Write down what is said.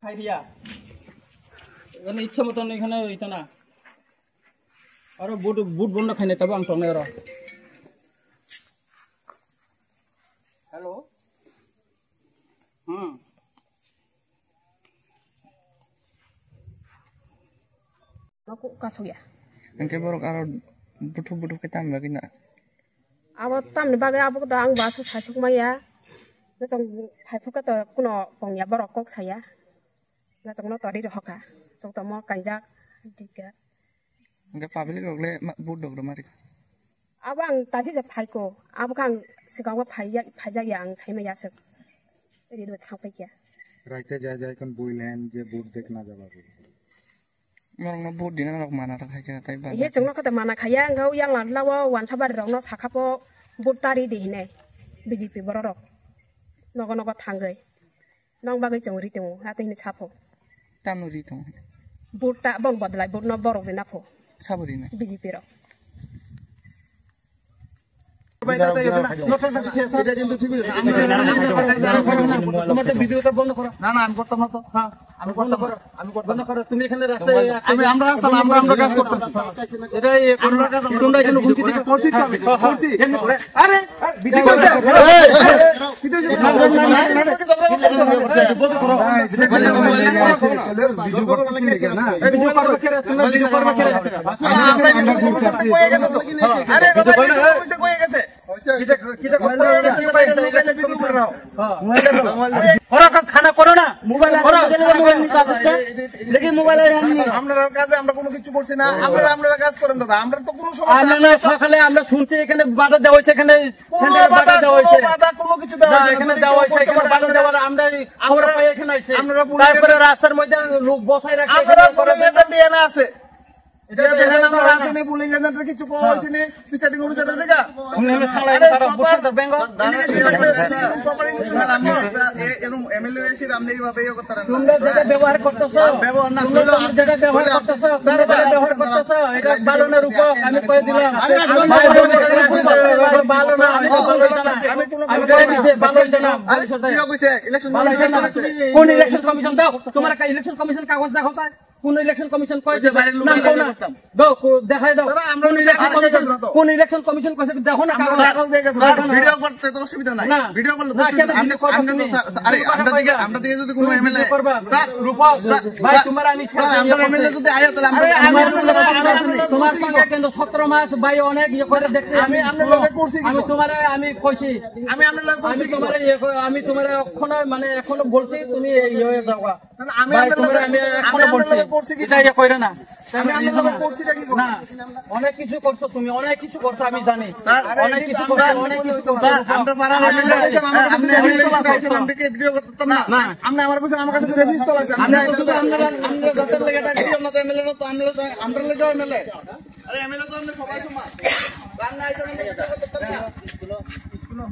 খাই দিয়া এখানে ইচ্ছা মতন এখানে হইতো না আরো বুট বুট বন্ধ খাই না তবে আমি টনে আরো hello Aku kasih ya. Engke borok aro butuh-butuh kita mbak kina. Awak tam ni bagai aku kata ang bahasa saya cuma ya. Macam hai pun kata kuno pongnya borok kok saya. Macam kuno tadi dah hoka. Macam tamu kanjak tiga. Engke family rogle budok domari. Awang tadi je hai ko. Aku kan sekarang hai jak yang saya maya sek. Jadi dua tahun pergi ya. রাইতে যায় যায় কোন বইলেন যে বুট দেখ না যাবা Ngorong bud dina rok mana rok hai kena tai ba. Iya cuma kata mana kaya engkau yang lawa wan sabar dong no sakapo butari di ini. BJP borok. Nogo tanggai. Nong bagai jongri temu hati ini sapo. Tamu ri tong. Buta bon bodlai but no borok di napo. Saburi na. BJP rok. তোমাদের ভিডিওটা বন্ধ করো না না আমি করতাম না তো হ্যাঁ আমি করতাম আমি বন্ধ করো তুমি এখানে রাস্তায় আমরা রাস্তা আমরা কাজ করতেছি এটা তোমরা এখানে হুমকি দিতে করছি তো আমি করছি আরে ভিডিও করছে ভিডিও করো না ভিডিও করবে কে তোমরা ভিডিও করবে কে আরে কথা কই গেছে খানা করো না মোবাইল আপনারা কাজে আমরা কোনো কিছু করছি না আপনারা কাজ করেন দাদা আমরা তো কোনো সমস্যা সকালে আমরা শুনছি এখানে বাধা দেওয়া হয়েছে এখানে বাধা দেওয়া হয়েছে কোনো কিছু দেওয়া এখানে দেওয়া হয়েছে এখানে বাধা দেওয়ার আমরা পাই এখানে আইছে তারপরে রাস্তার মধ্যে লোক বসাই রাখে আপনারা পুরো এজেন্ট এনে আছে এটা দেখেন আমরা রাজধানী পুলিং এজেন্টের কিছু পাওয়া হয়েছে না পিছাটি অফিসার আছে গা উনি ছাড়াই তারা বুঝতে বেঙ্গল এরকম এমএলএ এসে আমরা এইভাবে ইয়ে করতে পারেন তোমরা যেটা ব্যবহার করতেছো ব্যবহার না তোমরা যেটা ব্যবহার করতেছো এটা ভালো না রূপ আমি কই দিলাম ভালো না আমি কই দিছি ভালো হইতো না কোন ইলেকশন কমিশন দাও তোমার ইলেকশন কমিশন কাগজ দেখাও তাই কোন ইলেকশন কমিশন কইছে নাম কোন দাও দেখাই দাও কোন ইলেকশন কমিশন কইছে দেখো না কাগজ দেখেছে ভিডিও করতে তো অসুবিধা নাই ভিডিও করলে তো আরে আমরা দিকে যদি কোনো এমএলএ স্যার রূপক ভাই তোমার আমি আমরা এমএলএ যদি আয়া তাহলে তোমার সঙ্গে কিন্তু 17 মাস ভাই অনেক ইয়ে করে দেখছি আমি আপনার লগে করছি আমি তোমারে আমি কইছি আমি আপনার লগে করছি আমি তোমারে এখনো বলছি তুমি ইয়ে হয়ে যাওগা আমি আপনার আমি এখনো বলছি এটা ইয়ে কইরা না আমি আপনার লগে করছি কি না অনেক কিছু করছো তুমি অনেক কিছু করছো আমি জানি অনেক কিছু করছো স্যার আমরা পারার আপনি আমরা কি ভিডিও করতেন না আপনি আমার কাছে রেফারেন্স কল আছে আমরা শুধু আমরা গতের লাগা ভিডিও না তো এমএলএ না তো আমরা লাগা এমএলএ আরে এমএলএ তো আমরা সবাই সমান রান্না আইছেন ভিডিও করতেন না